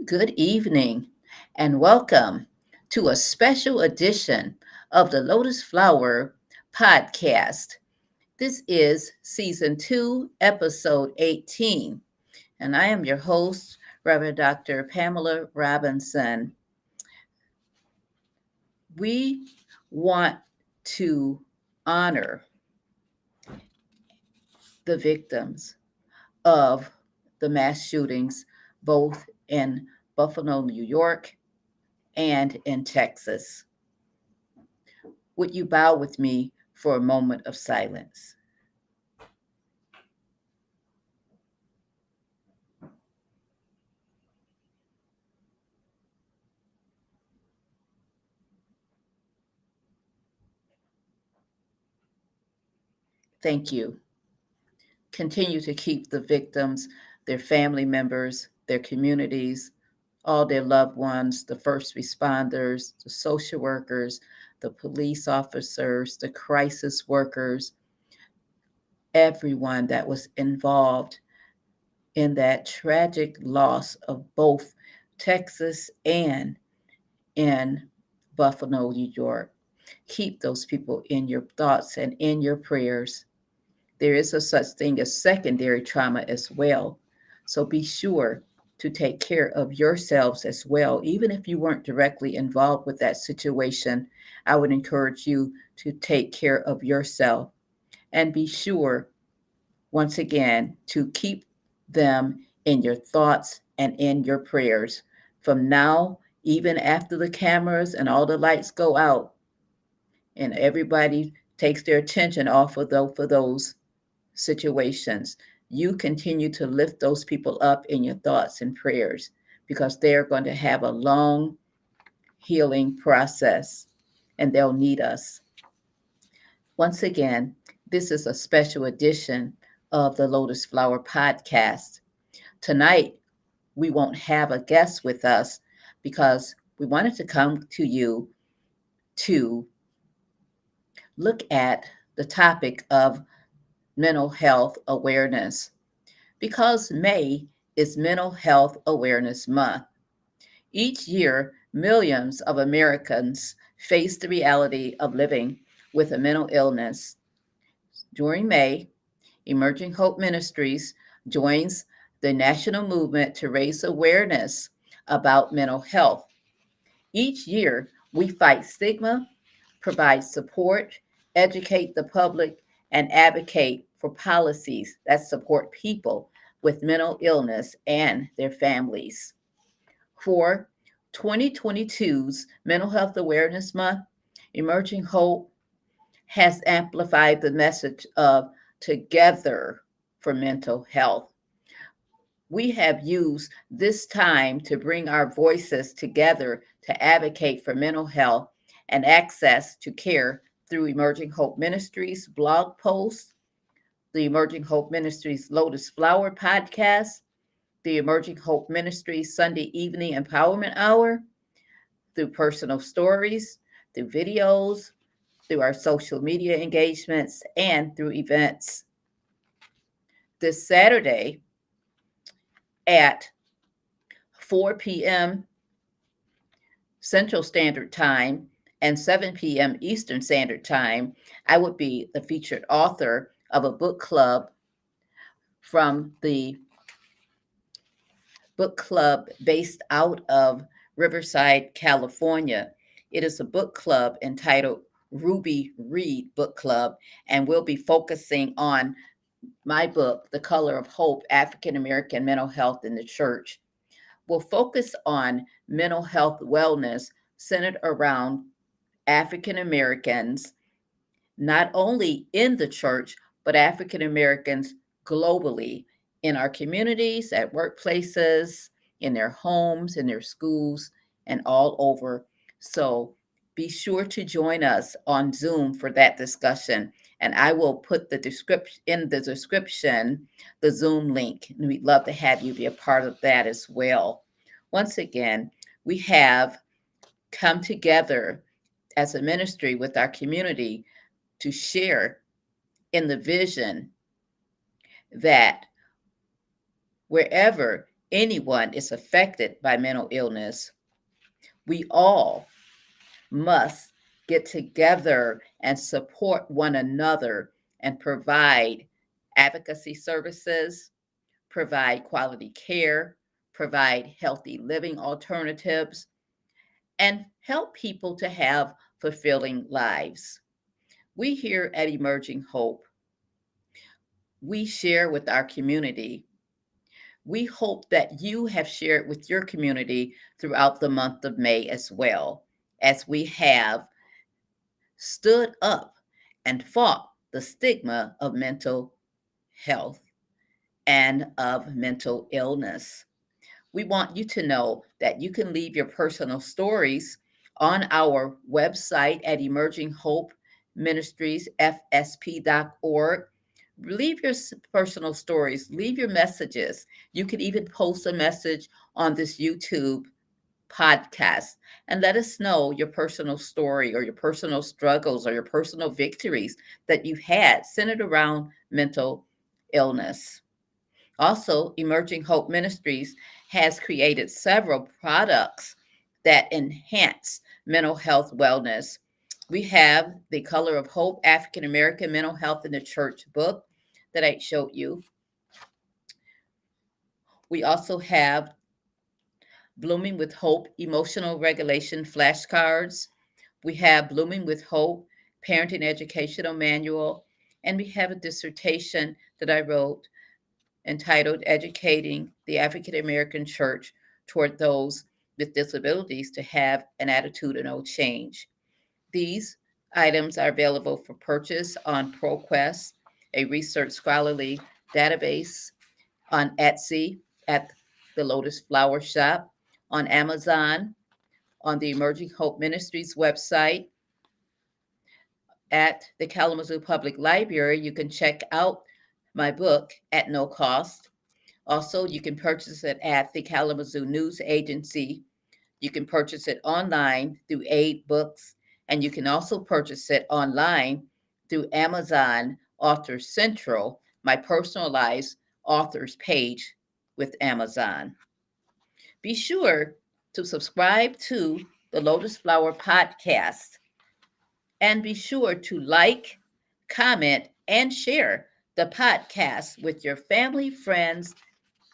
Good evening, and welcome to a special edition of the Lotus Flower podcast. This is season 2, episode 18, and I am your host, Reverend Dr. Pamela Robinson. We want to honor the victims of the mass shootings, both in Buffalo, New York, and in Texas. Would you bow with me for a moment of silence? Thank you. Continue to keep the victims, their family members, their communities, all their loved ones, the first responders, the social workers, the police officers, the crisis workers, everyone that was involved in that tragic loss of both Texas and in Buffalo, New York. Keep those people in your thoughts and in your prayers. There is a such thing as secondary trauma as well. So be sure to take care of yourselves as well. Even if you weren't directly involved with that situation, I would encourage you to take care of yourself and be sure, once again, to keep them in your thoughts and in your prayers. From now, even after the cameras and all the lights go out and everybody takes their attention off of those situations, you continue to lift those people up in your thoughts and prayers because they're going to have a long healing process and they'll need us. Once again, this is a special edition of the Lotus Flower podcast. Tonight, we won't have a guest with us because we wanted to come to you to look at the topic of mental health awareness because May is Mental Health Awareness Month. Each year, millions of Americans face the reality of living with a mental illness. During May, Emerging Hope Ministries joins the national movement to raise awareness about mental health. Each year, we fight stigma, provide support, educate the public, and advocate for policies that support people with mental illness and their families. For 2022's Mental Health Awareness Month, Emerging Hope has amplified the message of Together for Mental Health. We have used this time to bring our voices together to advocate for mental health and access to care through Emerging Hope Ministries blog posts, the Emerging Hope Ministries Lotus Flower podcast, the Emerging Hope Ministries Sunday Evening Empowerment Hour, through personal stories, through videos, through our social media engagements, and through events. This Saturday at 4 p.m. Central Standard Time and 7 p.m. Eastern Standard Time, I would be the featured author of a book club from the book club based out of Riverside, California. It is a book club entitled Ruby Read Book Club, and we'll be focusing on my book, The Color of Hope, African American Mental Health in the Church. We'll focus on mental health wellness centered around African Americans, not only in the church, but African Americans globally, in our communities, at workplaces, in their homes, in their schools, and all over. So be sure to join us on Zoom for that discussion. And I will put the description, the Zoom link. And we'd love to have you be a part of that as well. Once again, we have come together as a ministry with our community to share in the vision that wherever anyone is affected by mental illness, we all must get together and support one another and provide advocacy services, provide quality care, provide healthy living alternatives, and help people to have fulfilling lives. We here at Emerging Hope, we share with our community. We hope that you have shared with your community throughout the month of May as well, as we have stood up and fought the stigma of mental health and of mental illness. We want you to know that you can leave your personal stories on our website at Emerging Hope Ministries, fsp.org. Leave your personal stories, leave your messages. You can even post a message on this YouTube podcast and let us know your personal story or your personal struggles or your personal victories that you've had centered around mental illness. Also, Emerging Hope Ministries has created several products that enhance mental health wellness. We have the Color of Hope African American Mental Health in the Church book that I showed you. We also have Blooming with Hope Emotional Regulation flashcards. We have Blooming with Hope Parenting Educational Manual. And we have a dissertation that I wrote entitled Educating the African American Church Toward Those with Disabilities to Have an Attitudinal Change. These items are available for purchase on ProQuest, a research scholarly database, on Etsy at the Lotus Flower Shop, on Amazon, on the Emerging Hope Ministries website, at the Kalamazoo Public Library. You can check out my book at no cost. Also, you can purchase it at the Kalamazoo News Agency. You can purchase it online through Aid Books, and you can also purchase it online through Amazon Author Central, my personalized authors page with Amazon. Be sure to subscribe to the Lotus Flower Podcast and be sure to like, comment, and share the podcast with your family, friends,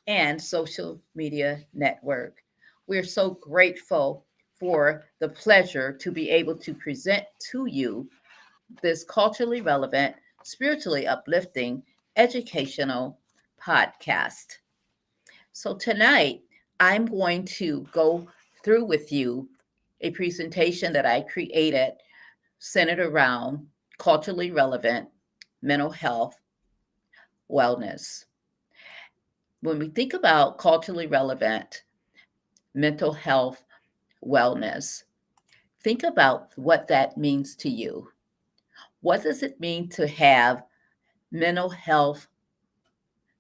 and social media network. We're so grateful for the pleasure to be able to present to you this culturally relevant, spiritually uplifting, educational podcast. So tonight, I'm going to go through with you a presentation that I created centered around culturally relevant mental health wellness. When we think about culturally relevant mental health wellness, think about what that means to you. What does it mean to have mental health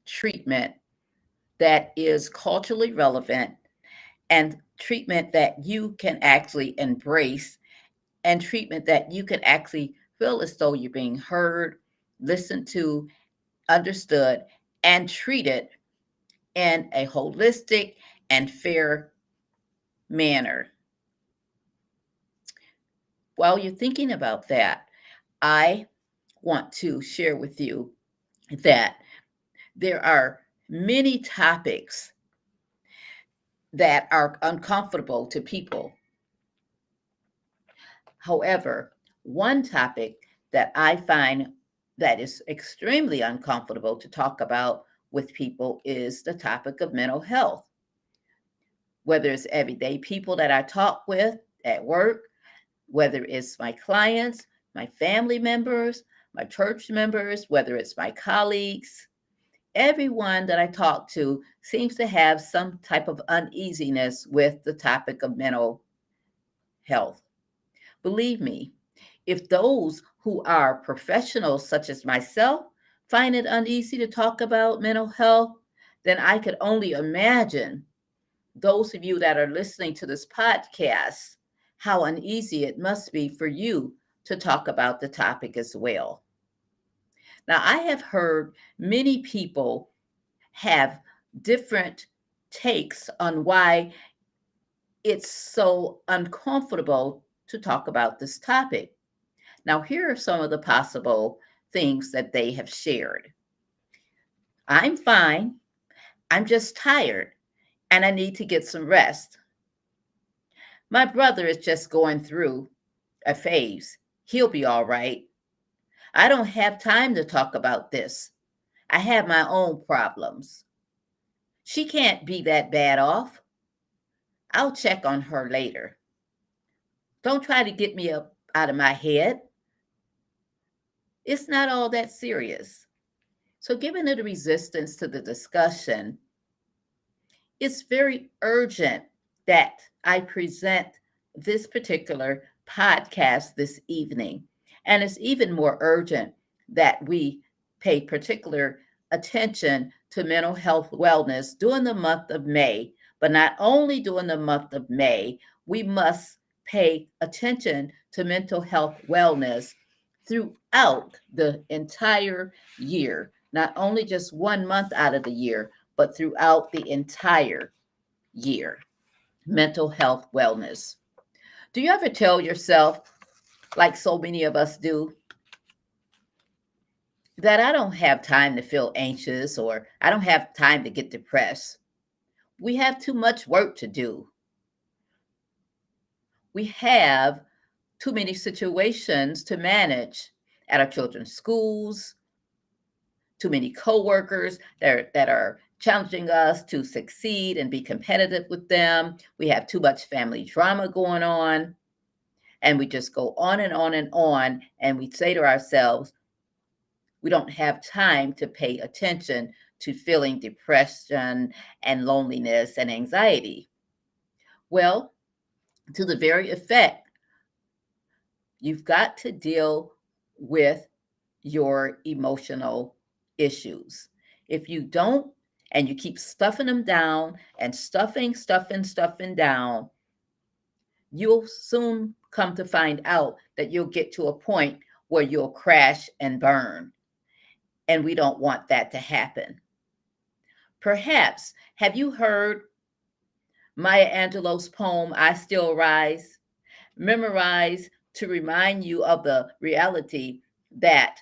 treatment that is culturally relevant and treatment that you can actually embrace and treatment that you can actually feel as though you're being heard, listened to, understood, and treated in a holistic and fair manner? While you're thinking about that, I want to share with you that there are many topics that are uncomfortable to people. However, one topic that I find that is extremely uncomfortable to talk about with people is the topic of mental health. Whether it's everyday people that I talk with at work, whether it's my clients, my family members, my church members, whether it's my colleagues, everyone that I talk to seems to have some type of uneasiness with the topic of mental health. Believe me, if those who are professionals, such as myself, find it uneasy to talk about mental health, then I could only imagine those of you that are listening to this podcast, how uneasy it must be for you to talk about the topic as well. Now, I have heard many people have different takes on why it's so uncomfortable to talk about this topic. Now, here are some of the possible things that they have shared. I'm fine. I'm just tired and I need to get some rest. My brother is just going through a phase. He'll be all right. I don't have time to talk about this. I have my own problems. She can't be that bad off. I'll check on her later. Don't try to get me up out of my head. It's not all that serious. So, given the resistance to the discussion, it's very urgent that I present this particular podcast this evening. And it's even more urgent that we pay particular attention to mental health wellness during the month of May. But not only during the month of May, we must pay attention to mental health wellness throughout the entire year, not only just 1 month out of the year, but throughout the entire year. Mental health wellness. Do you ever tell yourself, like so many of us do, that I don't have time to feel anxious or I don't have time to get depressed? We have too much work to do. We have too many situations to manage at our children's schools, too many coworkers that are challenging us to succeed and be competitive with them. We have too much family drama going on. And we just go on and on and on. And we say to ourselves, we don't have time to pay attention to feeling depression and loneliness and anxiety. Well, to the very effect, you've got to deal with your emotional issues. If you don't, and you keep stuffing them down and stuffing down, you'll soon come to find out that you'll get to a point where you'll crash and burn. And we don't want that to happen. Perhaps, have you heard Maya Angelou's poem, I Still Rise? Memorize to remind you of the reality that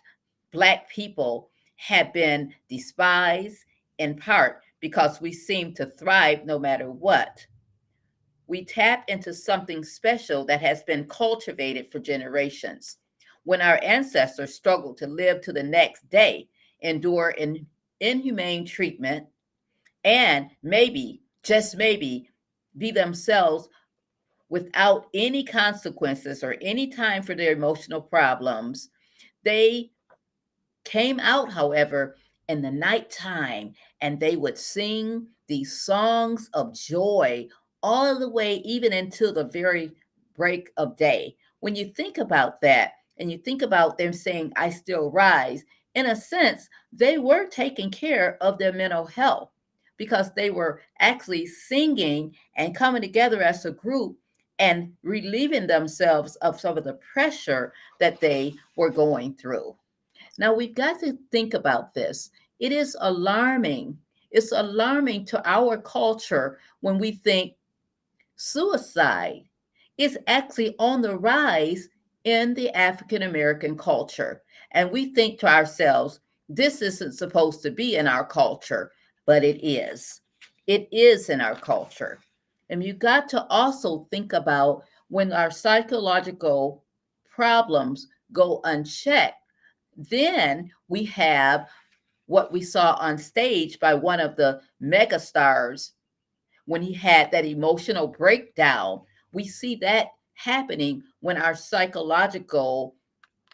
Black people have been despised in part because we seem to thrive no matter what. We tap into something special that has been cultivated for generations. When our ancestors struggled to live to the next day, endure inhumane treatment, and maybe, just maybe, be themselves without any consequences or any time for their emotional problems, they came out, however, in the nighttime, and they would sing these songs of joy all the way even into the very break of day. When you think about that, and you think about them saying, I still rise, in a sense, they were taking care of their mental health because they were actually singing and coming together as a group and relieving themselves of some of the pressure that they were going through. Now, we've got to think about this. It is alarming. It's alarming to our culture when we think suicide is actually on the rise in the African American culture. And we think to ourselves, this isn't supposed to be in our culture, but it is. It is in our culture. And you got to also think about when our psychological problems go unchecked, then we have what we saw on stage by one of the mega stars when he had that emotional breakdown. We see that happening when our psychological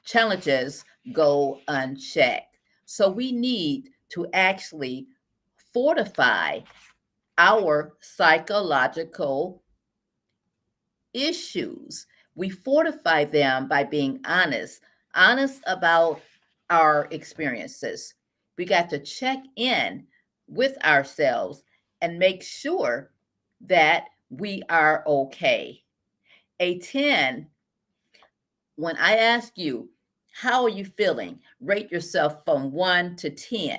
challenges go unchecked. So we need to actually fortify our psychological issues. We fortify them by being honest about our experiences. We got to check in with ourselves and make sure that we are okay. A 10, when I ask you, how are you feeling? Rate yourself from 1 to 10.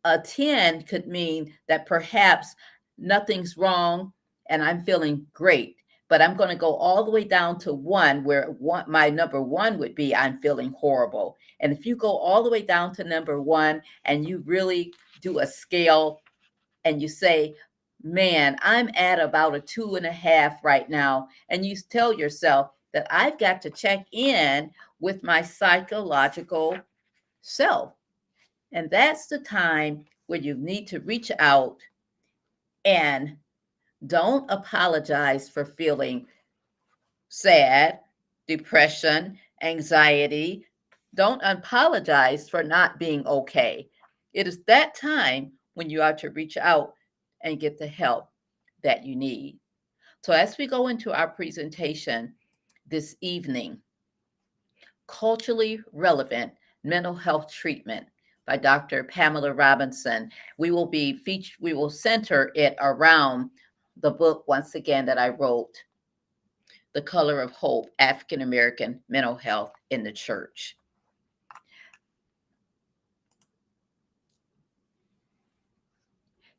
A 10 could mean that perhaps nothing's wrong and I'm feeling great. But I'm going to go all the way down to one, where my number one would be I'm feeling horrible. And if you go all the way down to number one and you really do a scale and you say, man, I'm at about a 2.5 right now, and you tell yourself that I've got to check in with my psychological self. And that's the time where you need to reach out and don't apologize for feeling sad, depression, anxiety. Don't apologize for not being okay. It is that time when you are to reach out and get the help that you need. So, as we go into our presentation this evening, culturally relevant mental health treatment by Dr. Pamela Robinson, we will center it around the book once again that I wrote, The Color of Hope: African American Mental Health in the Church.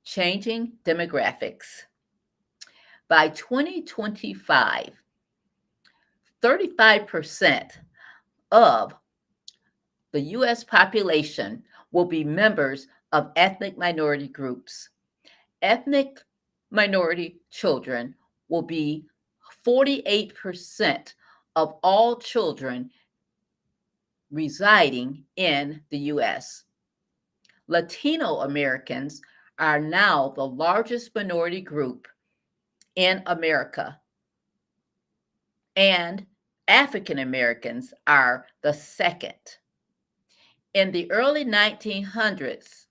Changing demographics. By 2025, 35% of the U.S. population will be members of ethnic minority groups. Ethnic minority children will be 48% of all children residing in the U.S. Latino Americans are now the largest minority group in America, and African Americans are the second. In the early 1900s,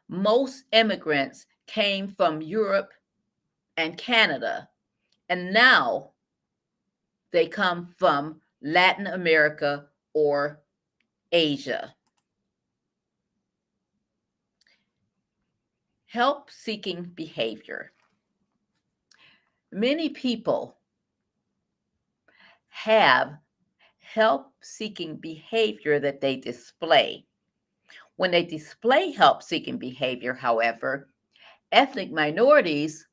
most immigrants came from Europe and Canada, and now they come from Latin America or Asia. Help-seeking behavior. Many people have help-seeking behavior that they display. When they display help-seeking behavior, however, ethnic minorities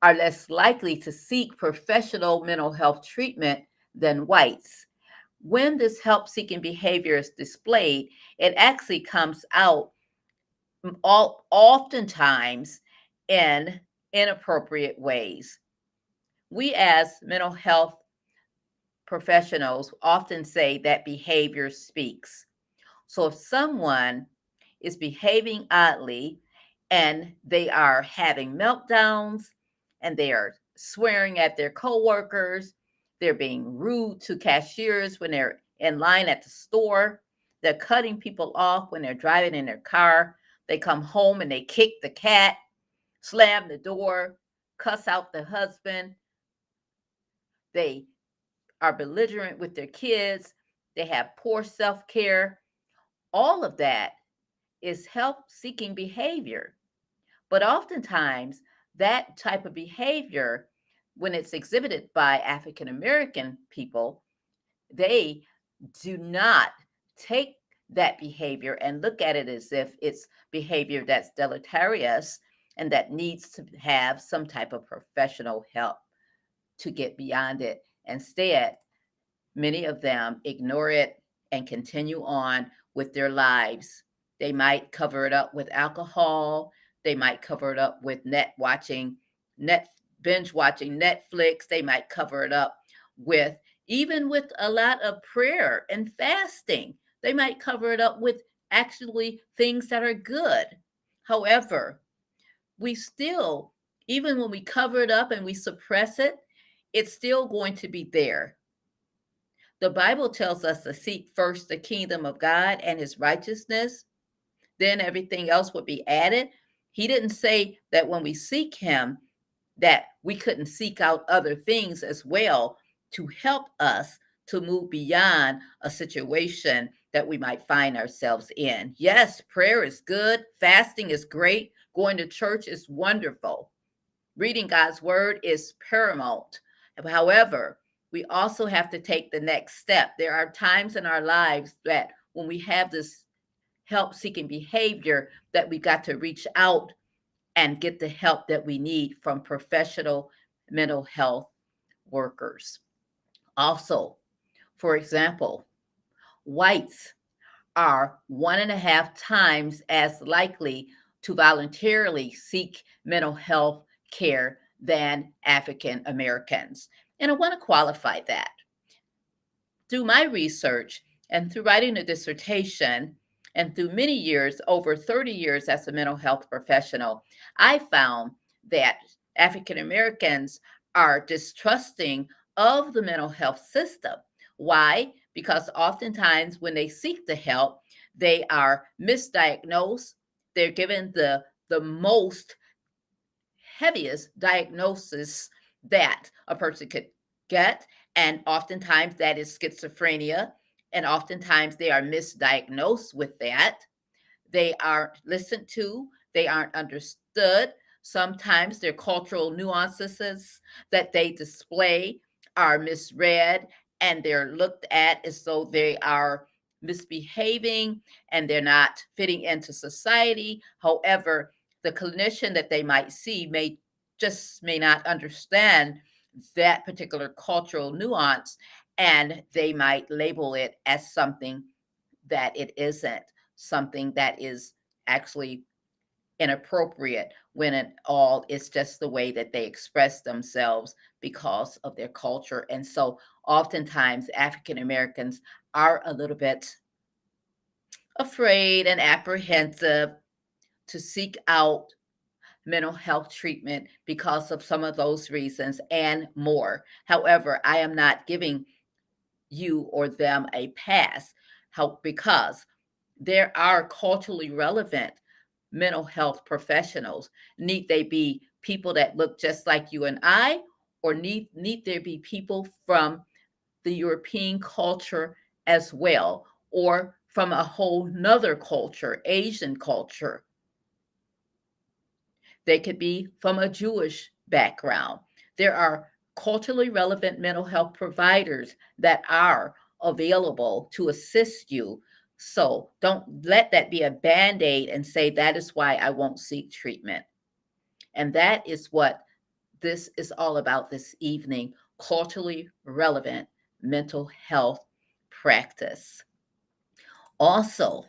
are less likely to seek professional mental health treatment than whites. When this help-seeking behavior is displayed, it actually comes out oftentimes in inappropriate ways. We as mental health professionals often say that behavior speaks. So if someone is behaving oddly and they are having meltdowns and they are swearing at their coworkers, they're being rude to cashiers when they're in line at the store, they're cutting people off when they're driving in their car, they come home and they kick the cat, slam the door, cuss out the husband, they are belligerent with their kids, they have poor self-care. All of that is help-seeking behavior. But oftentimes, that type of behavior, when it's exhibited by African American people, they do not take that behavior and look at it as if it's behavior that's deleterious and that needs to have some type of professional help to get beyond it. Instead, many of them ignore it and continue on with their lives. They might cover it up with alcohol. They might cover it up with binge watching Netflix. They might cover it up with even with a lot of prayer and fasting. They might cover it up with actually things that are good. However, we still, even when we cover it up and we suppress it, it's still going to be there. The Bible tells us to seek first the kingdom of God and his righteousness, then everything else would be added. He didn't say that when we seek him that we couldn't seek out other things as well to help us to move beyond a situation that we might find ourselves in. Yes, prayer is good, fasting is great, going to church is wonderful. Reading God's word is paramount. However, we also have to take the next step. There are times in our lives that when we have this help seeking behavior that we got to reach out and get the help that we need from professional mental health workers. Also, for example, whites are 1.5 times as likely to voluntarily seek mental health care than African Americans. And I want to qualify that. Through my research and through writing a dissertation and through many years, over 30 years as a mental health professional, I found that African Americans are distrusting of the mental health system. Why? Because oftentimes when they seek the help, they are misdiagnosed. They're given the most heaviest diagnosis that a person could get. And oftentimes that is schizophrenia. And oftentimes they are misdiagnosed with that. They aren't listened to, they aren't understood. Sometimes their cultural nuances that they display are misread and they're looked at as though they are misbehaving and they're not fitting into society. However, the clinician that they might see may not understand that particular cultural nuance, and they might label it as something that it isn't, something that is actually inappropriate, when it all is just the way that they express themselves because of their culture. And so oftentimes African Americans are a little bit afraid and apprehensive to seek out mental health treatment because of some of those reasons and more. However, I am not giving you or them a pass, because there are culturally relevant mental health professionals. Need they be people that look just like you and I, or need there be people from the European culture as well, or from a whole nother culture, Asian culture? They could be from a Jewish background. There are culturally relevant mental health providers that are available to assist you. So don't let that be a band aid and say, that is why I won't seek treatment. And that is what this is all about this evening: culturally relevant mental health practice. Also,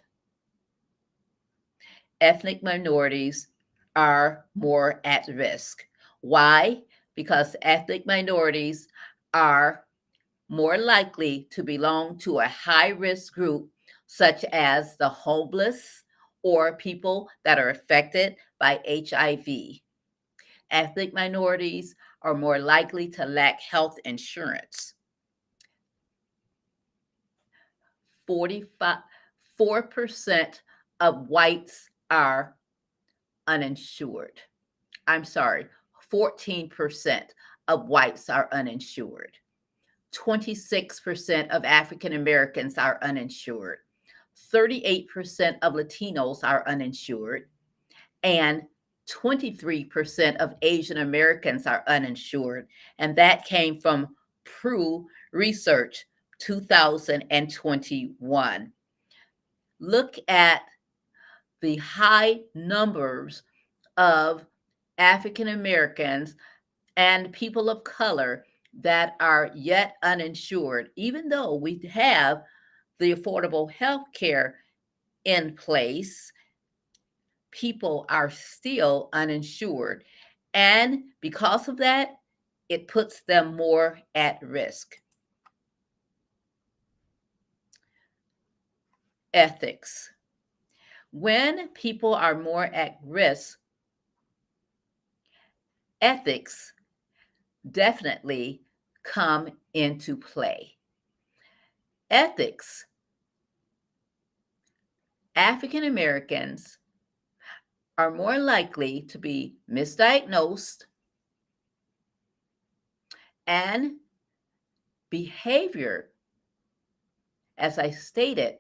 ethnic minorities are more at risk. Why? Because ethnic minorities are more likely to belong to a high risk group, such as the homeless or people that are affected by HIV. Ethnic minorities are more likely to lack health insurance. 4% of whites are uninsured. I'm sorry, 14% of whites are uninsured. 26% of African Americans are uninsured. 38% of Latinos are uninsured. And 23% of Asian Americans are uninsured. And that came from Pew Research 2021. Look at the high numbers of African Americans and people of color that are yet uninsured. Even though we have the affordable health care in place, people are still uninsured. And because of that, it puts them more at risk. Ethics. When people are more at risk, ethics definitely come into play. Ethics. African Americans are more likely to be misdiagnosed, and behavior, as I stated,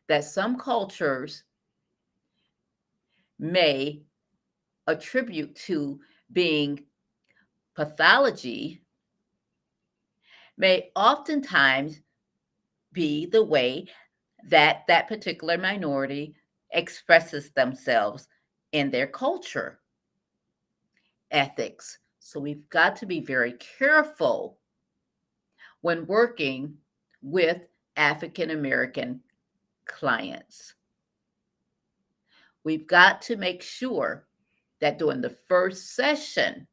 that some cultures may attribute to being pathology, may oftentimes be the way that that particular minority expresses themselves in their culture, ethics. So we've got to be very careful when working with African American clients. We've got to make sure that during the first session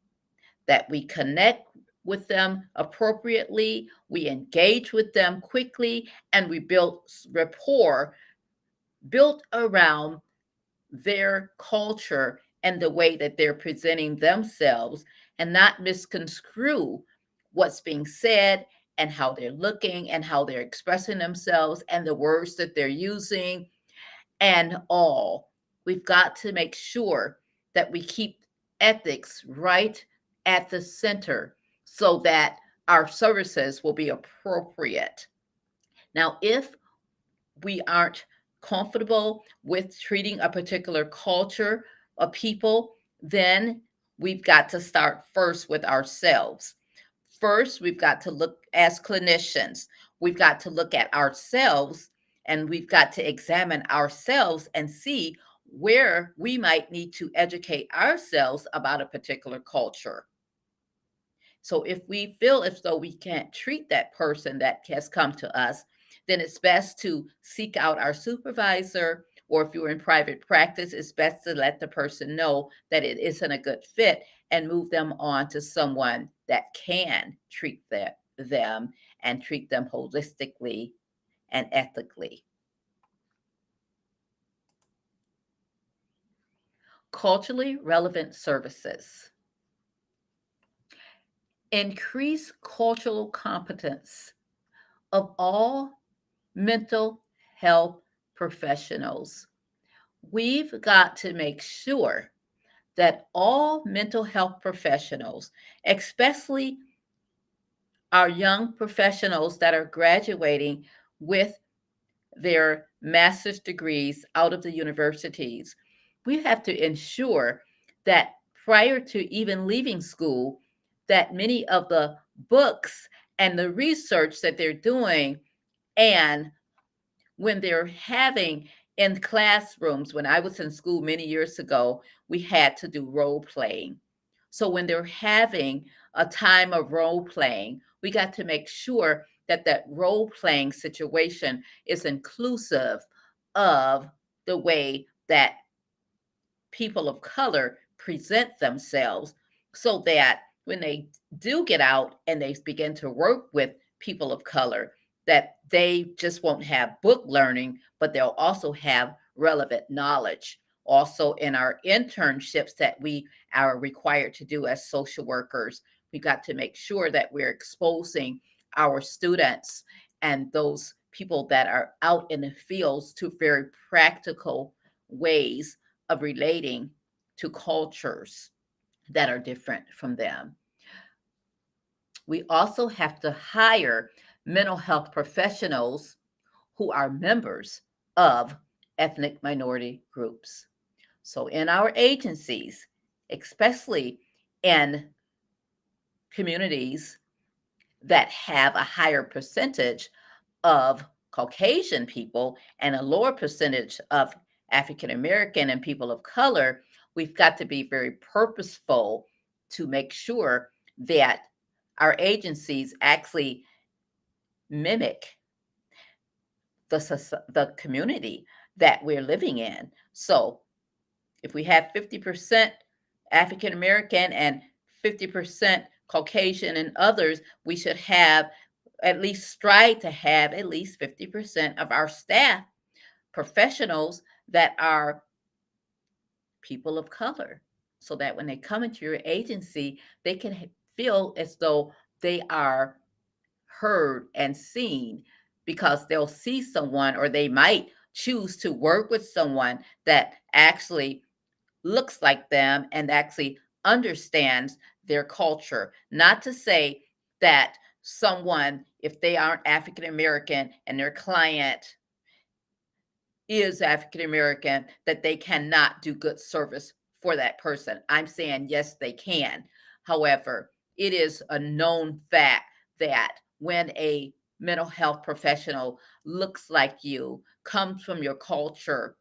that we connect with them appropriately, we engage with them quickly, and we build rapport built around their culture and the way that they're presenting themselves, and not misconstrue what's being said and how they're looking and how they're expressing themselves and the words that they're using and all. We've got to make sure that we keep ethics right at the center so that our services will be appropriate. Now, if we aren't comfortable with treating a particular culture of people, then we've got to start first with ourselves. First, we've got to look as clinicians, we've got to look at ourselves and we've got to examine ourselves and see where we might need to educate ourselves about a particular culture. So if we feel as though we can't treat that person that has come to us, then it's best to seek out our supervisor, or if you're in private practice, it's best to let the person know that it isn't a good fit and move them on to someone that can treat them and treat them holistically and ethically. Culturally relevant services. Increase cultural competence of all mental health professionals. We've got to make sure that all mental health professionals, especially our young professionals that are graduating with their master's degrees out of the universities, we have to ensure that prior to even leaving school, that many of the books and the research that they're doing, and when they're having in classrooms, when I was in school many years ago, we had to do role playing. So when they're having a time of role playing, we got to make sure that that role playing situation is inclusive of the way that people of color present themselves, so that when they do get out and they begin to work with people of color, that they just won't have book learning, but they'll also have relevant knowledge. Also, in our internships that we are required to do as social workers, we got to make sure that we're exposing our students and those people that are out in the fields to very practical ways of relating to cultures that are different from them. We also have to hire mental health professionals who are members of ethnic minority groups. So, in our agencies, especially in communities that have a higher percentage of Caucasian people and a lower percentage of African American and people of color, we've got to be very purposeful to make sure that our agencies actually mimic the community that we're living in. So if we have 50% African American and 50% Caucasian and others, we should have at least strive to have at least 50% of our staff professionals that are people of color, so that when they come into your agency, they can feel as though they are heard and seen, because they'll see someone, or they might choose to work with someone that actually looks like them and actually understands their culture. Not to say that someone, if they aren't African American and their client is African American, that they cannot do good service for that person. I'm saying yes, they can. However, it is a known fact that when a mental health professional looks like you, comes from your culture,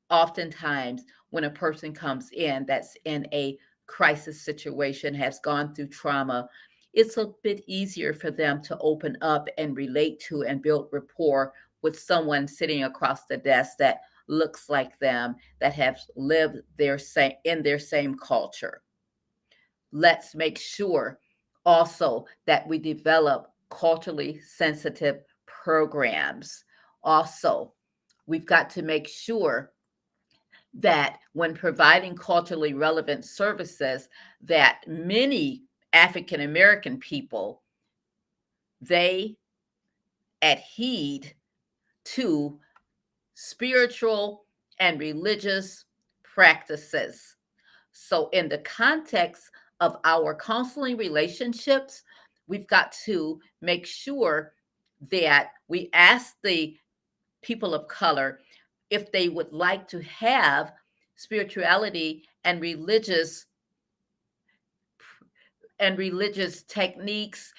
Oftentimes, when a person comes in that's in a crisis situation, has gone through trauma, it's a bit easier for them to open up and relate to and build rapport with someone sitting across the desk that looks like them, that have lived their same in their same culture. Let's make sure also that we develop culturally sensitive programs. Also, we've got to make sure that when providing culturally relevant services, that many African American people, they adhere to spiritual and religious practices. So, in the context of our counseling relationships, we've got to make sure that we ask the people of color if they would like to have spirituality and religious techniques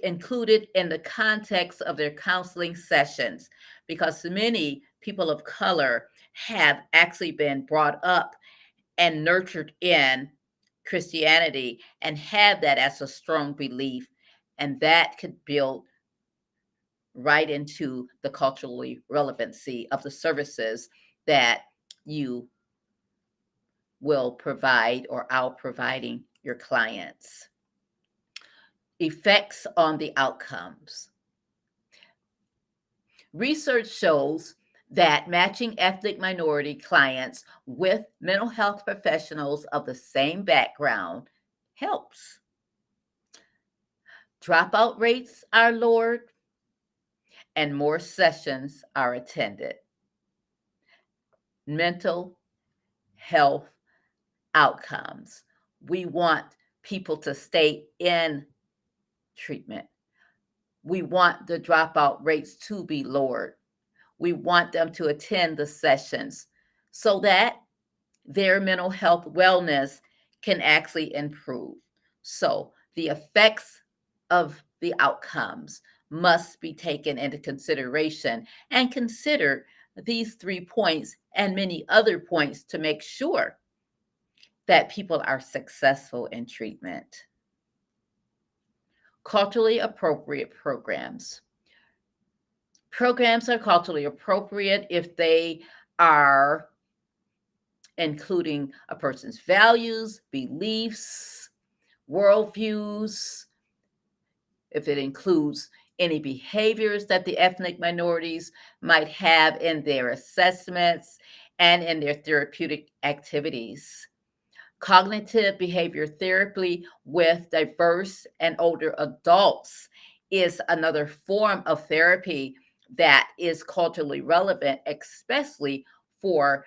included in the context of their counseling sessions, because many people of color have actually been brought up and nurtured in Christianity and have that as a strong belief, and that could build right into the culturally relevancy of the services that you will provide or are providing your clients. Effects on the outcomes. Research shows that matching ethnic minority clients with mental health professionals of the same background helps. Dropout rates are lowered and more sessions are attended. Mental health outcomes. We want people to stay in treatment. We want the dropout rates to be lowered. We want them to attend the sessions so that their mental health wellness can actually improve. So, the effects of the outcomes must be taken into consideration, and consider these 3 points and many other points to make sure that people are successful in treatment. Culturally appropriate programs. Programs are culturally appropriate if they are including a person's values, beliefs, worldviews, if it includes any behaviors that the ethnic minorities might have in their assessments and in their therapeutic activities. Cognitive behavior therapy with diverse and older adults is another form of therapy that is culturally relevant, especially for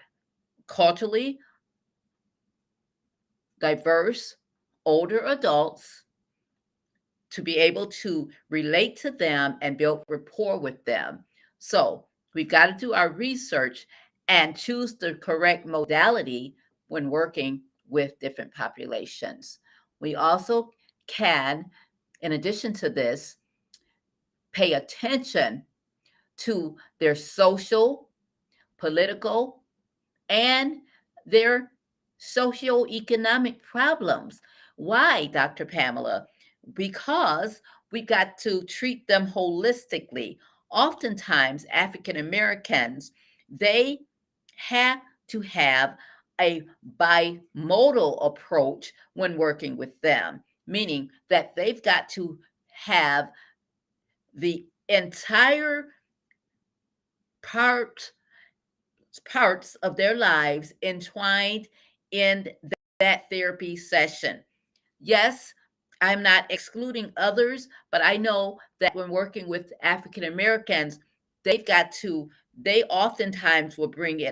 culturally diverse older adults, to be able to relate to them and build rapport with them. So we've got to do our research and choose the correct modality when working with different populations. We also can, in addition to this, pay attention to their social, political, and their socioeconomic problems. Why, Dr. Pamela? Because we got to treat them holistically. Oftentimes, African Americans, they have to have a bimodal approach when working with them, meaning that they've got to have the entire part parts of their lives entwined in that therapy session. Yes, I'm not excluding others, but I know that when working with African Americans, they oftentimes will bring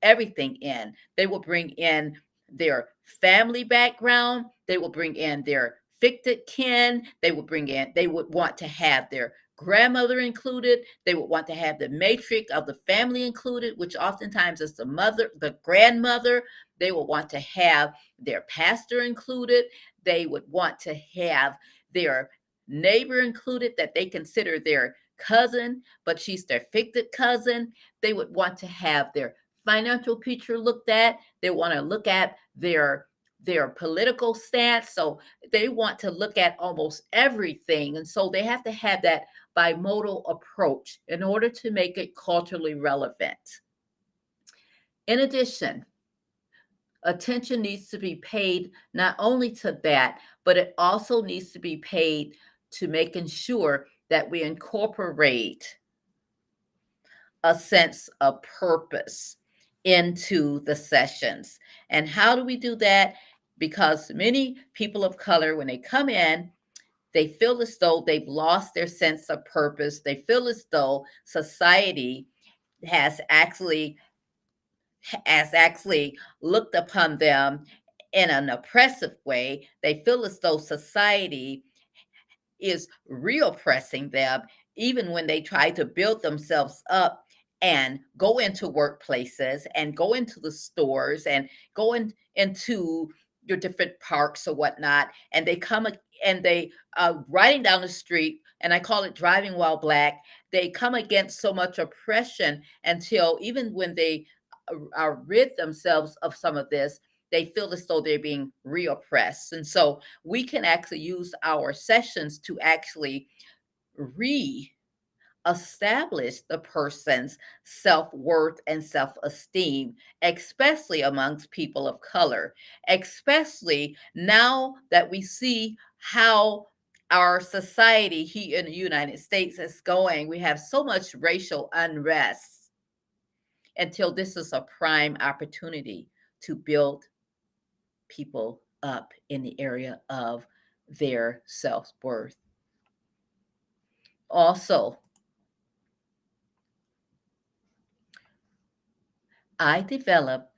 everything in. They will bring in their family background, they will bring in their ficted kin, they would want to have their grandmother included, they would want to have the matriarch of the family included, which oftentimes is the grandmother. They will want to have their pastor included. They would want to have their neighbor included that they consider their cousin, but she's their ficted cousin. They would want to have their financial picture looked at. They want to look at their political stance. So they want to look at almost everything. And so they have to have that bimodal approach in order to make it culturally relevant. In addition, attention needs to be paid not only to that, but it also needs to be paid to making sure that we incorporate a sense of purpose into the sessions. And how do we do that? Because many people of color, when they come in, they feel as though they've lost their sense of purpose. They feel as though society has actually looked upon them in an oppressive way. They feel as though society is reoppressing them, even when they try to build themselves up and go into workplaces and go into the stores and into your different parks or whatnot. And they come and they riding down the street, and I call it driving while black. They come against so much oppression until even when they are rid themselves of some of this, they feel as though they're being reoppressed. And so we can actually use our sessions to actually re-establish the person's self-worth and self-esteem, especially amongst people of color, especially now that we see how our society here in the United States is going. We have so much racial unrest until this is a prime opportunity to build people up in the area of their self-worth. Also, I developed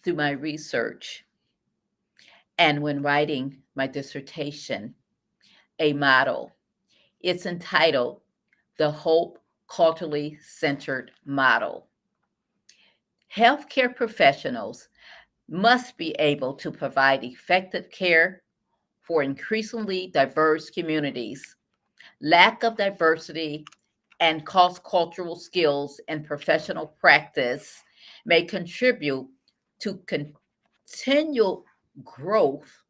through my research and when writing my dissertation a model. It's entitled the HOPE Culturally Centered Model. Healthcare professionals must be able to provide effective care for increasingly diverse communities. Lack of diversity and cross-cultural skills in professional practice may contribute to continual growth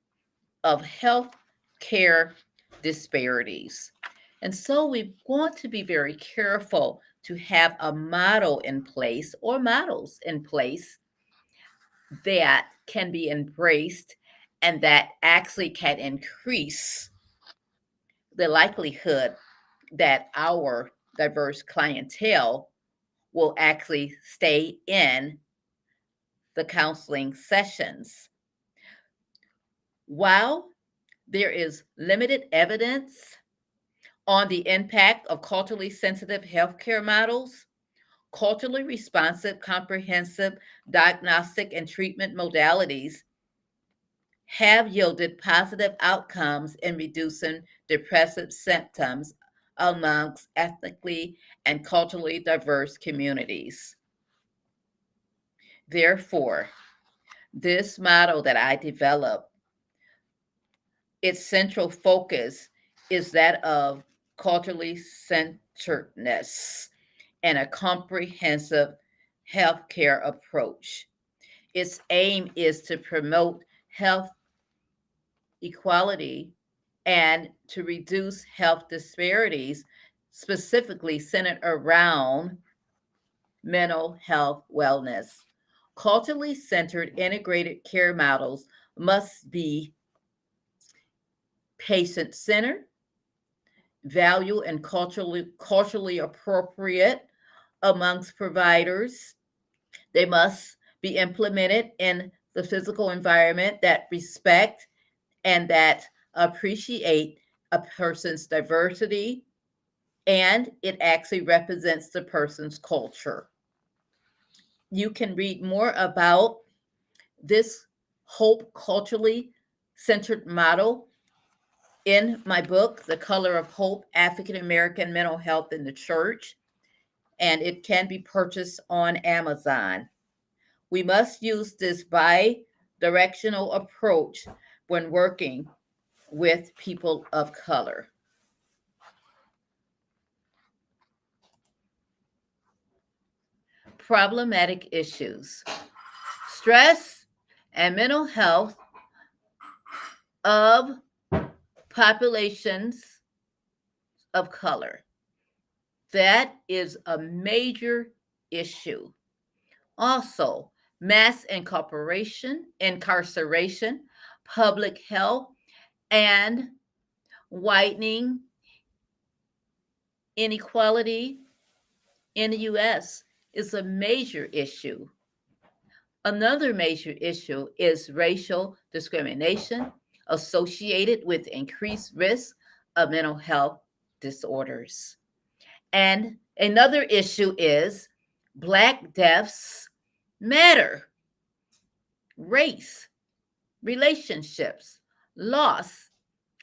of health care disparities. And so we want to be very careful to have a model in place or models in place that can be embraced and that actually can increase the likelihood that our diverse clientele will actually stay in the counseling sessions. While there is limited evidence on the impact of culturally sensitive healthcare models, culturally responsive, comprehensive diagnostic and treatment modalities have yielded positive outcomes in reducing depressive symptoms amongst ethnically and culturally diverse communities. Therefore, this model that I developed, its central focus is that of culturally centeredness and a comprehensive healthcare approach. Its aim is to promote health equality and to reduce health disparities, specifically centered around mental health wellness. Culturally centered integrated care models must be patient centered, value and culturally appropriate amongst providers. They must be implemented in the physical environment that respect and that appreciate a person's diversity, and it actually represents the person's culture. You can read more about this HOPE culturally centered model in my book, The Color of Hope, African American Mental Health in the Church, and it can be purchased on Amazon. We must use this bi-directional approach when working with people of color. Problematic issues: stress and mental health of populations of color. That is a major issue. Also, mass incarceration, public health, and widening inequality in the U.S. is a major issue. Another major issue is racial discrimination associated with increased risk of mental health disorders. And another issue is Black deaths matter, race, relationships, loss,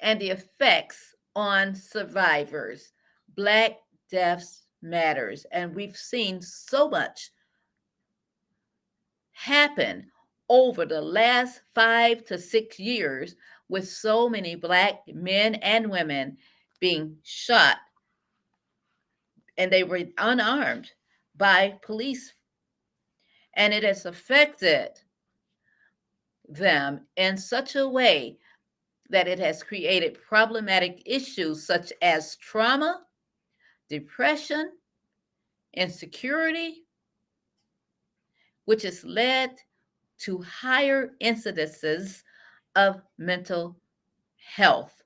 and the effects on survivors. Black deaths matters. And we've seen so much happen over the last 5 to 6 years with so many Black men and women being shot, and they were unarmed by police. And it has affected them in such a way that it has created problematic issues such as trauma, depression, insecurity, which has led to higher incidences of mental health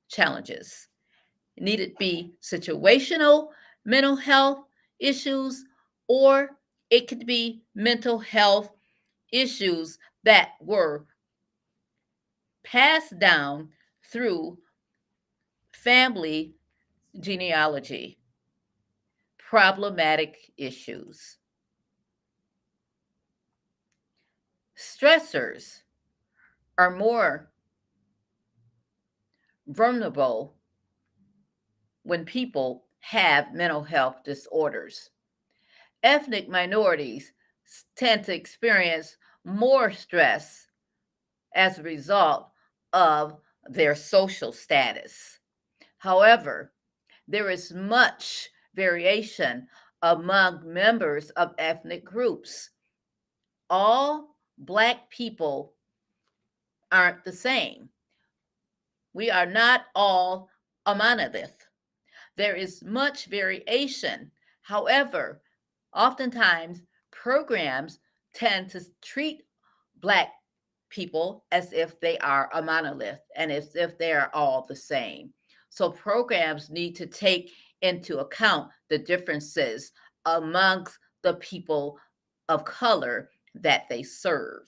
challenges. Need it be situational mental health issues, or it could be mental health issues that were passed down through family genealogy. Problematic issues. Stressors are more vulnerable when people have mental health disorders. Ethnic minorities tend to experience more stress as a result of their social status. However, there is much variation among members of ethnic groups. All Black people aren't the same. We are not all a monolith. There is much variation. However, oftentimes programs tend to treat Black people as if they are a monolith and as if they are all the same. So programs need to take into account the differences amongst the people of color that they serve.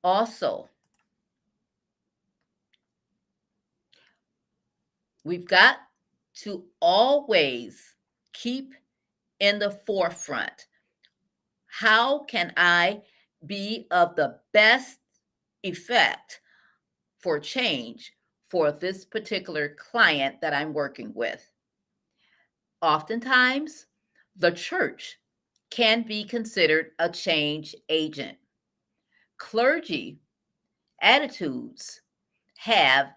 Also, we've got to always keep in the forefront, how can I be of the best effect for change for this particular client that I'm working with? Oftentimes, the church can be considered a change agent. Clergy attitudes have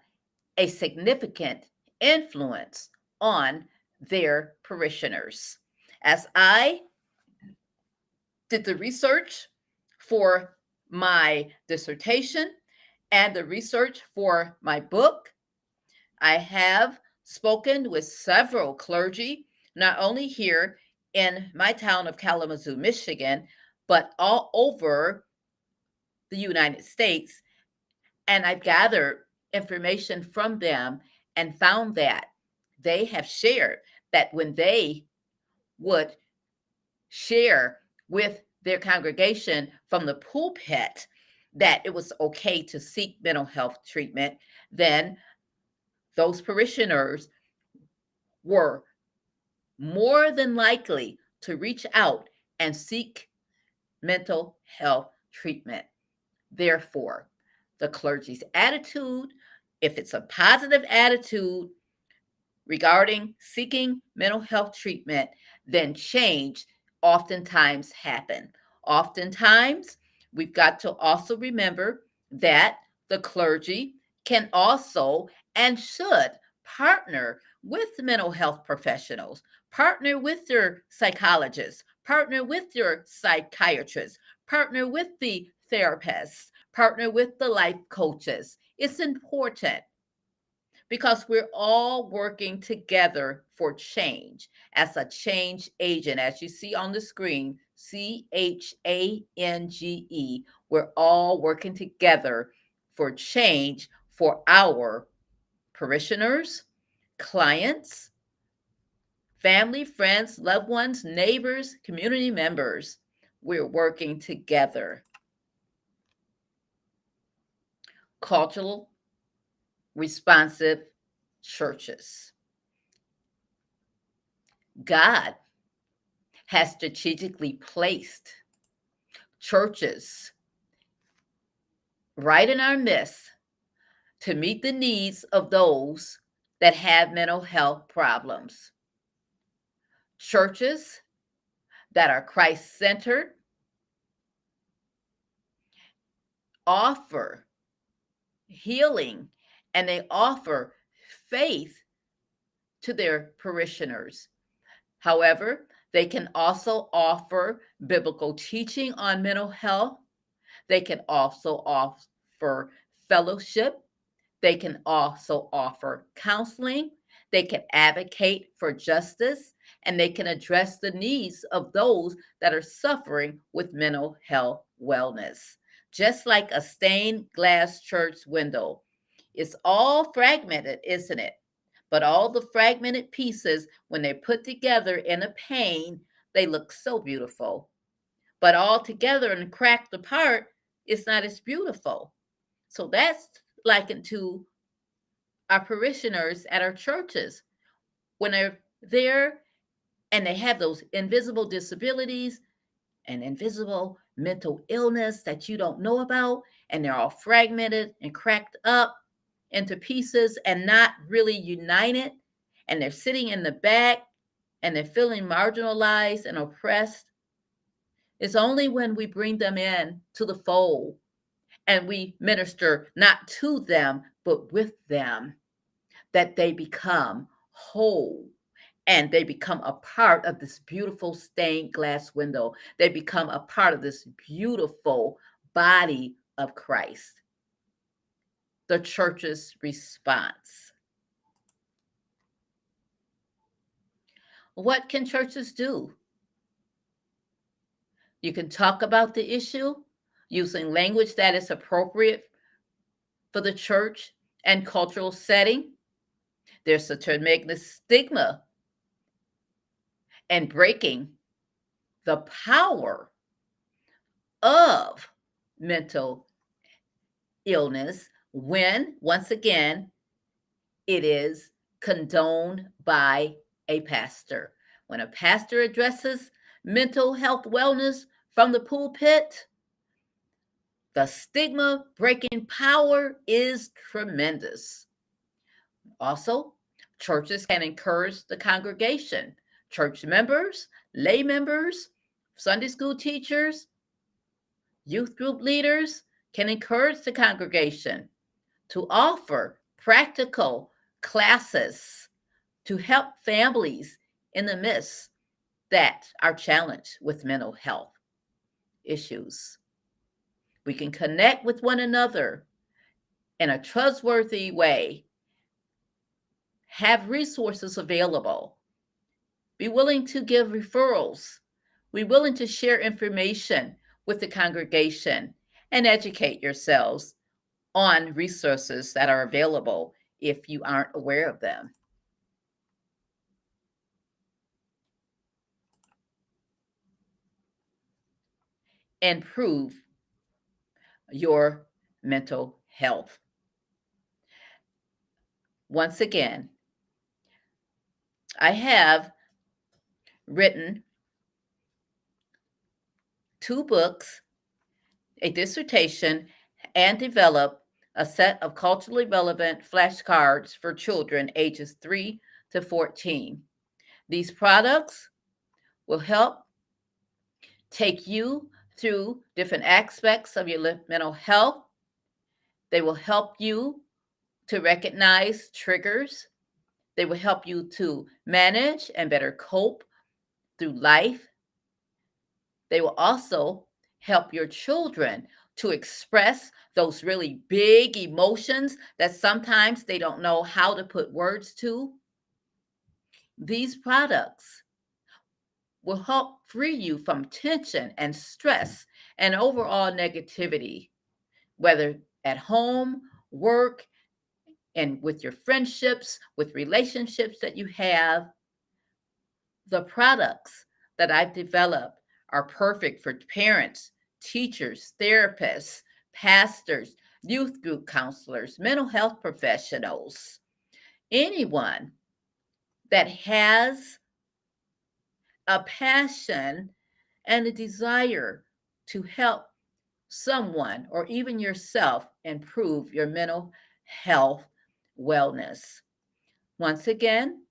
a significant influence on their parishioners. As I did the research for my dissertation and the research for my book, I have spoken with several clergy, not only here in my town of Kalamazoo, Michigan, but all over the United States. And I've gathered information from them and found that they have shared that when they would share with their congregation from the pulpit that it was okay to seek mental health treatment, then those parishioners were more than likely to reach out and seek mental health treatment. Therefore, the clergy's attitude, if it's a positive attitude regarding seeking mental health treatment, then change oftentimes happen. Oftentimes, we've got to also remember that the clergy can also and should partner with mental health professionals, Partner with your psychologist, partner with your psychiatrist, partner with the therapists, partner with the life coaches. It's important because we're all working together for change as a change agent. As you see on the screen, CHANGE, we're all working together for change for our parishioners, clients, family, friends, loved ones, neighbors, community members. We're working together. Cultural responsive churches. God has strategically placed churches right in our midst to meet the needs of those that have mental health problems. Churches that are Christ centered offer healing and they offer faith to their parishioners. However, they can also offer biblical teaching on mental health. They can also offer fellowship. They can also offer counseling. They can advocate for justice, and they can address the needs of those that are suffering with mental health wellness. Just like a stained glass church window. It's all fragmented, isn't it? But all the fragmented pieces, when they're put together in a pane, they look so beautiful. But all together and cracked apart, it's not as beautiful. So that's likened to our parishioners at our churches. When they're there and they have those invisible disabilities and invisible mental illness that you don't know about, and they're all fragmented and cracked up into pieces and not really united, and they're sitting in the back and they're feeling marginalized and oppressed. It's only when we bring them in to the fold and we minister not to them, but with them, that they become whole and they become a part of this beautiful stained glass window. They become a part of this beautiful body of Christ. The church's response. What can churches do? You can talk about the issue using language that is appropriate for the church and cultural setting. There's a tremendous stigma and breaking the power of mental illness when, once again, it is condoned by a pastor. When a pastor addresses mental health wellness from the pulpit, the stigma breaking power is tremendous. Also, churches can encourage the congregation, church members, lay members, Sunday school teachers, youth group leaders can encourage the congregation to offer practical classes to help families in the midst that are challenged with mental health issues. We can connect with one another in a trustworthy way, have resources available, be willing to give referrals, be willing to share information with the congregation, and educate yourselves on resources that are available if you aren't aware of them. Improve your mental health. Once again, I have written 2 books, a dissertation, and developed a set of culturally relevant flashcards for children ages 3 to 14. These products will help take you through different aspects of your mental health. They will help you to recognize triggers They will help you to manage and better cope through life. They will also help your children to express those really big emotions that sometimes they don't know how to put words to. These products will help free you from tension and stress and overall negativity, whether at home, work, and with your friendships, with relationships that you have. The products that I've developed are perfect for parents, teachers, therapists, pastors, youth group counselors, mental health professionals, anyone that has a passion and a desire to help someone or even yourself improve your mental health wellness. Once again,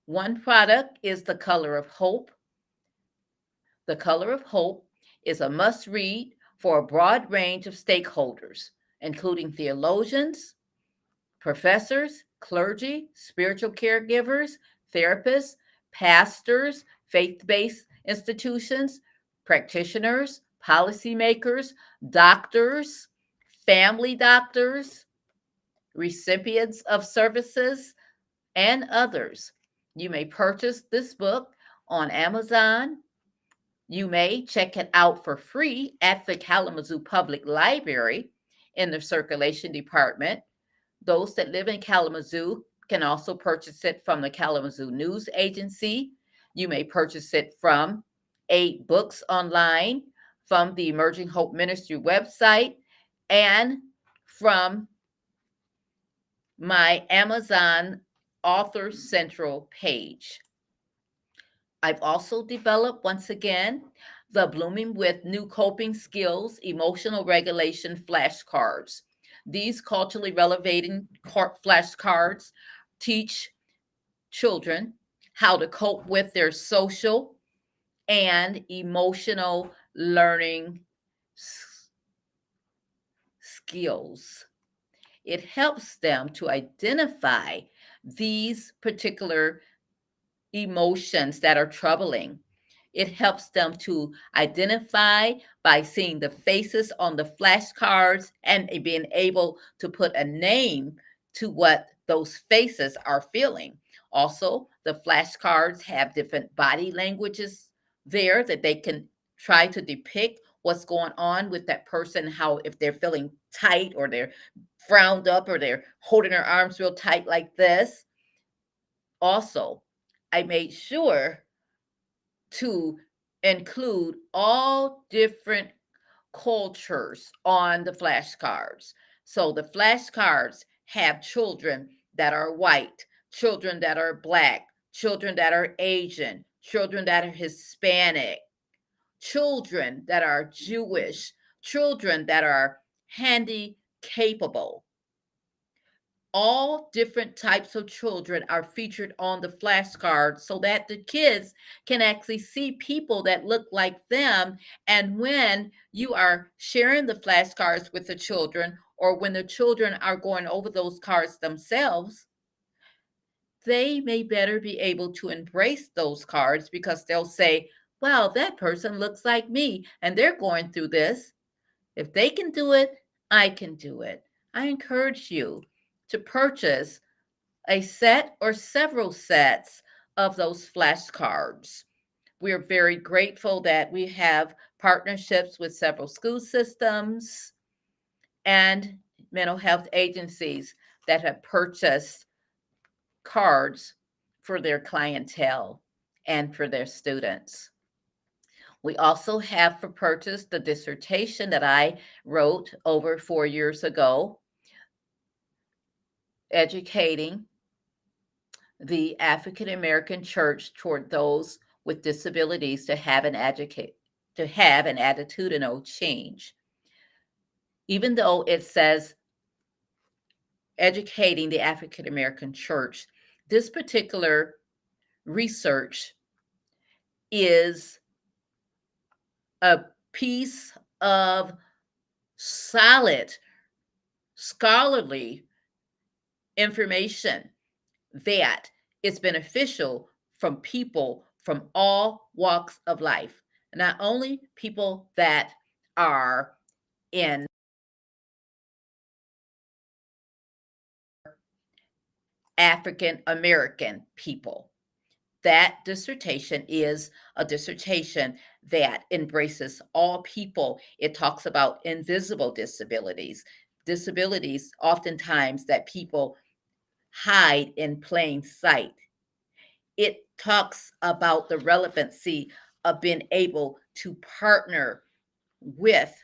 one product is The Color of Hope. The Color of Hope is a must read for a broad range of stakeholders, including theologians, professors, clergy, spiritual caregivers, therapists, pastors, faith based institutions, practitioners, policymakers, doctors, family doctors, recipients of services, and others. You may purchase this book on Amazon. You may check it out for free at the Kalamazoo Public Library in the circulation department. Those that live in Kalamazoo can also purchase it from the Kalamazoo News Agency. You may purchase it from 8 Books online, from the Emerging Hope Ministry website, and from my Amazon Author Central page. I've also developed, once again, the Blooming with New Coping Skills Emotional Regulation flashcards. These culturally relevant flashcards teach children how to cope with their social and emotional learning skills. It helps them to identify these particular emotions that are troubling. It helps them to identify by seeing the faces on the flashcards and being able to put a name to what those faces are feeling. Also, the flashcards have different body languages there that they can try to depict what's going on with that person, how if they're feeling tight or they're frowned up or they're holding their arms real tight like this. Also, I made sure to include all different cultures on the flashcards. So the flashcards have children that are white, children that are black, children that are Asian, children that are Hispanic, children that are Jewish, children that are handy capable. All different types of children are featured on the flashcards so that the kids can actually see people that look like them. And when you are sharing the flashcards with the children, or when the children are going over those cards themselves, they may better be able to embrace those cards because they'll say, wow, that person looks like me and they're going through this. If they can do it, I can do it. I encourage you to purchase a set or several sets of those flashcards. We are very grateful that we have partnerships with several school systems and mental health agencies that have purchased cards for their clientele and for their students. We also have for purchase the dissertation that I wrote over 4 years ago, educating the African American church toward those with disabilities to have an attitudinal change. Even though it says educating the African American church, this particular research is a piece of solid scholarly information that is beneficial from people from all walks of life, not only people that are in African American people. That dissertation is a dissertation that embraces all people. It talks about invisible disabilities, disabilities oftentimes that people hide in plain sight. It talks about the relevancy of being able to partner with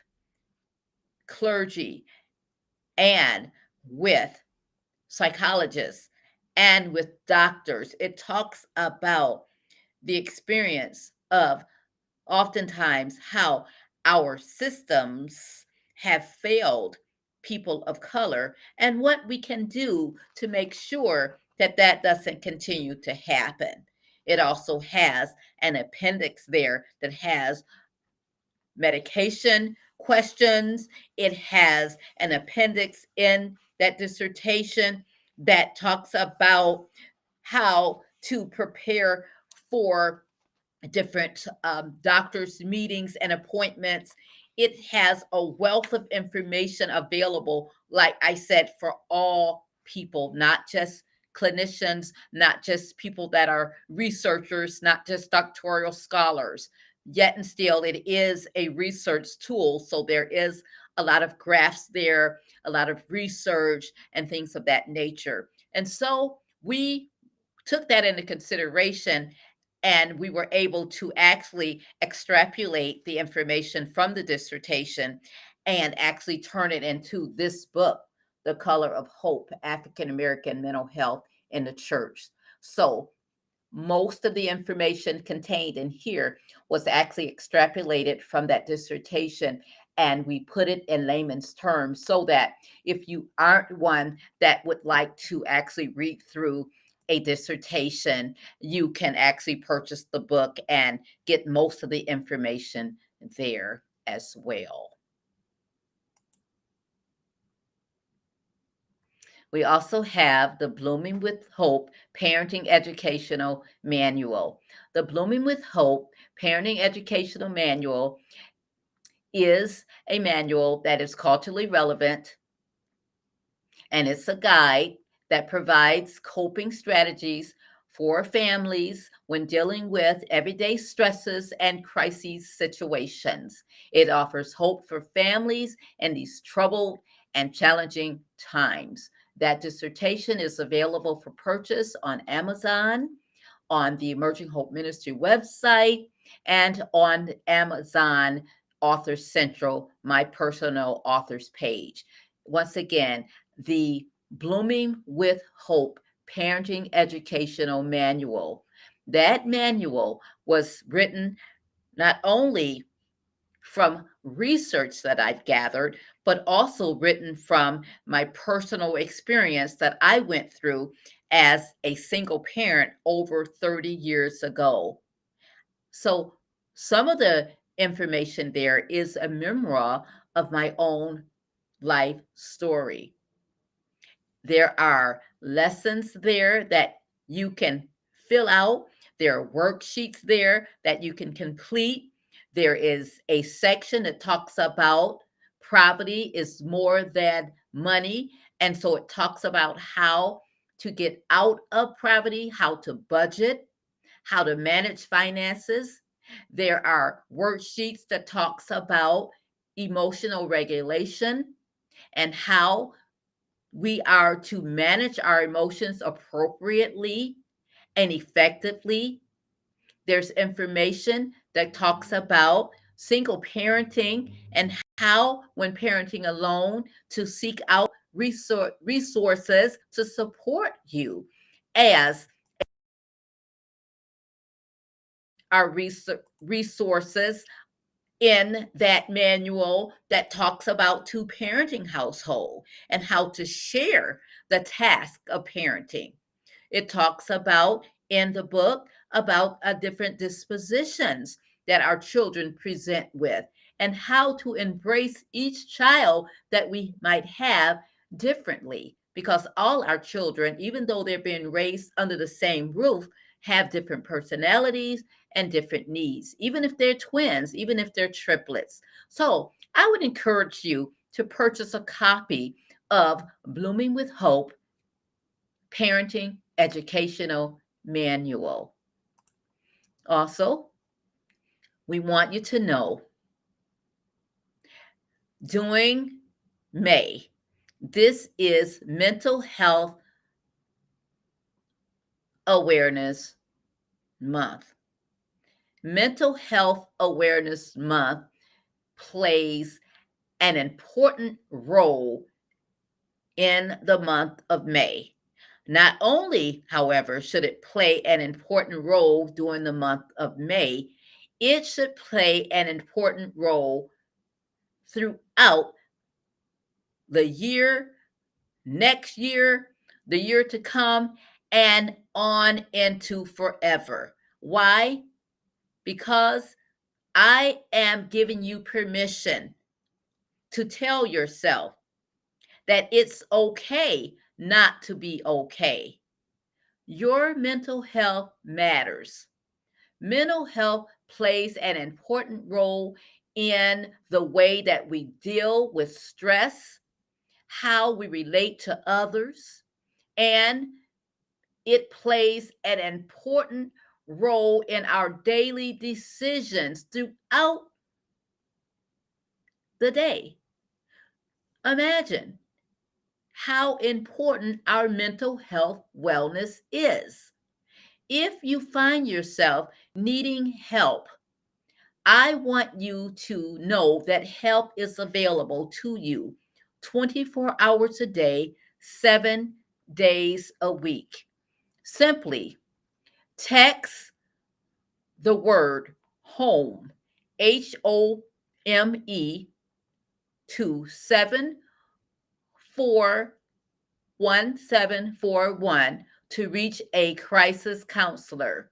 clergy and with psychologists and with doctors. It talks about the experience of oftentimes how our systems have failed people of color and what we can do to make sure that that doesn't continue to happen. It also has an appendix there that has medication questions. It has an appendix in that dissertation that talks about how to prepare for different doctors' meetings and appointments. It has a wealth of information available, like I said, for all people, not just clinicians, not just people that are researchers, not just doctoral scholars. Yet and still, it is a research tool. So there is a lot of graphs there, a lot of research, and things of that nature. And so we took that into consideration and we were able to actually extrapolate the information from the dissertation and actually turn it into this book, The Color of Hope, African American Mental Health in the Church. So most of the information contained in here was actually extrapolated from that dissertation, and we put it in layman's terms so that if you aren't one that would like to actually read through a dissertation, you can actually purchase the book and get most of the information there as well. We also have the Blooming with Hope Parenting Educational Manual. The Blooming with Hope Parenting Educational Manual is a manual that is culturally relevant, and it's a guide that provides coping strategies for families when dealing with everyday stresses and crises situations. It offers hope for families in these troubled and challenging times. That dissertation is available for purchase on Amazon, on the Emerging Hope Ministry website, and on Amazon Author Central, my personal author's page. Once again, the Blooming with Hope Parenting Educational Manual. That manual was written not only from research that I've gathered, but also written from my personal experience that I went through as a single parent over 30 years ago. So some of the information there is a memoir of my own life story. There are lessons there that you can fill out. There are worksheets there that you can complete. There is a section that talks about poverty is more than money. And so it talks about how to get out of poverty, how to budget, how to manage finances. There are worksheets that talks about emotional regulation and how we are to manage our emotions appropriately and effectively. There's information that talks about single parenting and how, when parenting alone, to seek out resources to support you as our resources in that manual that talks about two parenting household and how to share the task of parenting. It talks about in the book about different dispositions that our children present with and how to embrace each child that we might have differently because all our children, even though they're being raised under the same roof, have different personalities and different needs, even if they're twins, even if they're triplets. So I would encourage you to purchase a copy of Blooming with Hope Parenting Educational Manual. Also, we want you to know during May, this is Mental Health Awareness Month. Mental Health Awareness Month plays an important role in the month of May. Not only, however, should it play an important role during the month of May, it should play an important role throughout the year, next year, the year to come, and on into forever. Why? Because I am giving you permission to tell yourself that it's okay not to be okay. Your mental health matters. Mental health plays an important role in the way that we deal with stress, how we relate to others, and it plays an important role in our daily decisions throughout the day. Imagine how important our mental health wellness is. If you find yourself needing help, I want you to know that help is available to you 24 hours a day, 7 days a week. Simply text the word home, HOME, to 741 to reach a crisis counselor.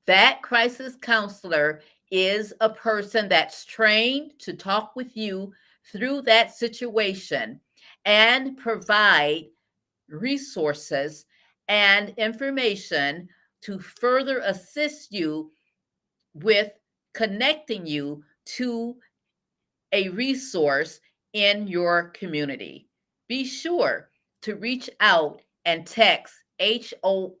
That crisis counselor is a person that's trained to talk with you through that situation and provide resources and information to further assist you with connecting you to a resource in your community. Be sure to reach out and text HOME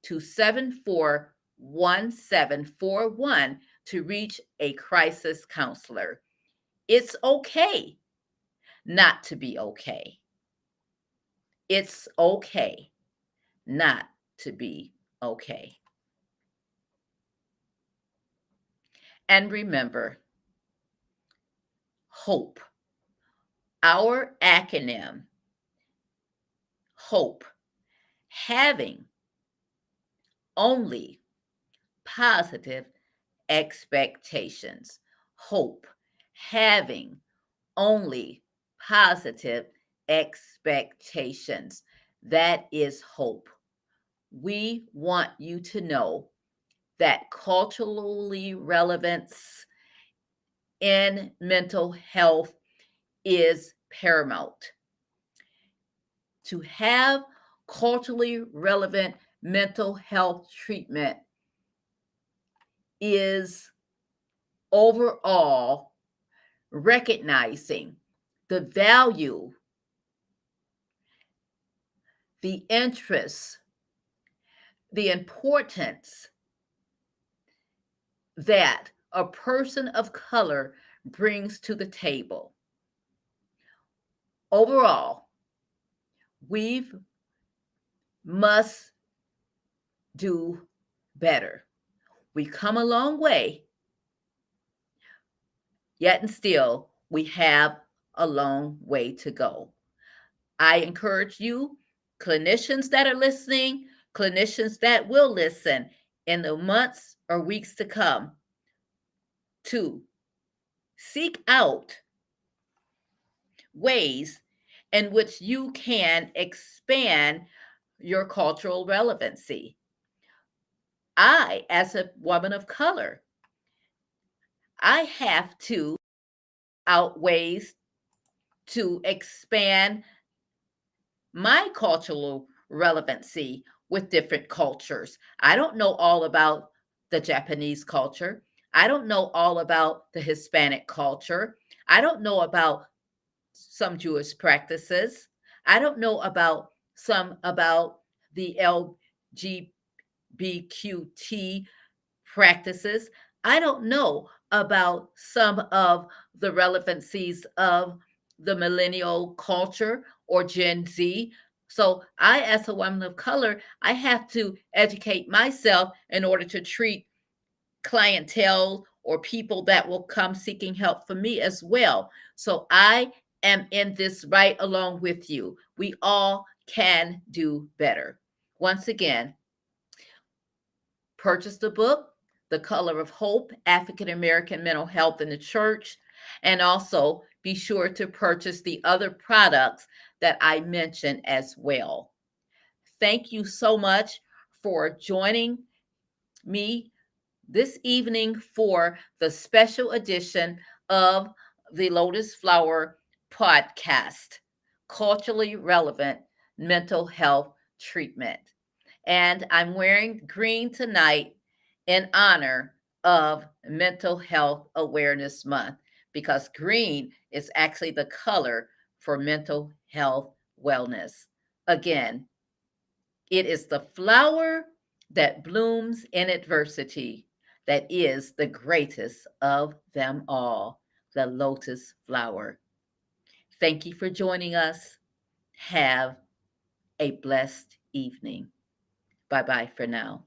to 741741 to reach a crisis counselor. It's okay not to be okay. It's okay not to be okay. And remember, HOPE, our acronym, HOPE, having only positive expectations. HOPE, having only positive expectations. That is HOPE. We want you to know that culturally relevance in mental health is paramount. To have culturally relevant mental health treatment is overall recognizing the value, the interest, the importance that a person of color brings to the table. Overall, we must do better. We've come a long way, yet and still we have a long way to go. I encourage you, clinicians that are listening, clinicians that will listen in the months or weeks to come, to seek out ways in which you can expand your cultural relevancy. I, as a woman of color, I have to out ways to expand my cultural relevancy with different cultures. I don't know all about the Japanese culture. I don't know all about the Hispanic culture. I don't know about some Jewish practices. I don't know about the LGBTQ practices. I don't know about some of the relevancies of the millennial culture or Gen Z. So I, as a woman of color, I have to educate myself in order to treat clientele or people that will come seeking help from me as well. So I am in this right along with you. We all can do better. Once again, purchase the book, The Color of Hope, African American Mental Health in the Church, and also be sure to purchase the other products that I mentioned as well. Thank you so much for joining me this evening for the special edition of the Lotus Flower podcast, Culturally Relevant Mental Health Treatment. And I'm wearing green tonight in honor of Mental Health Awareness Month because green is actually the color for mental health wellness. Again, it is the flower that blooms in adversity that is the greatest of them all, the lotus flower. Thank you for joining us. Have a blessed evening. Bye bye for now.